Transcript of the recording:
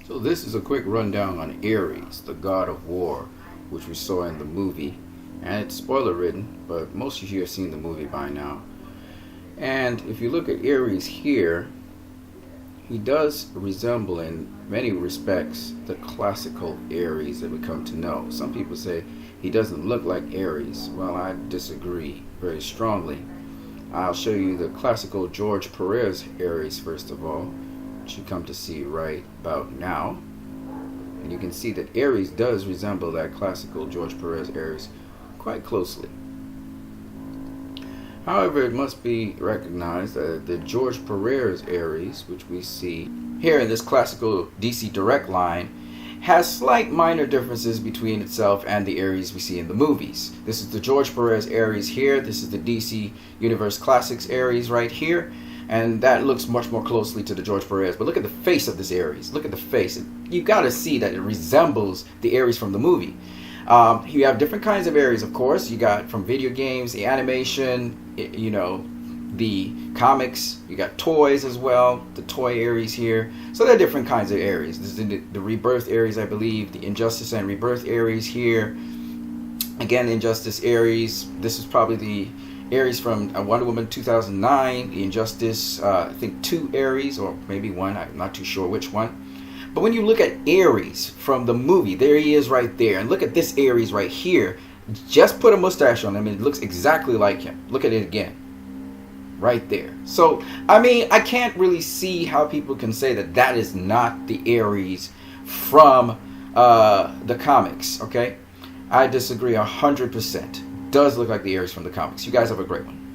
So this is a quick rundown on Ares, the god of war, which we saw in the movie. And it's spoiler ridden, but most of you have seen the movie by now. And if you look at Ares here, he does resemble in many respects the classical Ares that we come to know. Some people say he doesn't look like Ares. Well, I disagree very strongly. I'll show you the classical George Perez Ares first of all, which you come to see right about now. And you can see that Ares does resemble that classical George Perez Ares quite closely. However, it must be recognized that the George Perez Ares, which we see here in this classical DC Direct line, has slight minor differences between itself and the Ares we see in the movies. This is the George Perez Ares here. This is the DC Universe Classics Ares right here. And that looks much more closely to the George Perez. But look at the face of this Ares. Look at the face. You got to see that it resembles the Ares from the movie. You have different kinds of Ares, of course. You got from video games, the animation, the comics. You got toys as well, the toy Ares here. So there are different kinds of Ares. This is the Rebirth Ares, I believe, the Injustice and Rebirth Ares here. Again, Injustice Ares. This is probably the Ares from Wonder Woman 2009, the Injustice, I think 2 Ares, or maybe 1, I'm not too sure which one. But when you look at Ares from the movie, there he is right there. And look at this Ares right here. Just put a mustache on him and it looks exactly like him. Look at it again. Right there. So, I mean, I can't really see how people can say that that is not the Ares from the comics, okay? I disagree 100%. Does look like the Ares from the comics. You guys have a great one.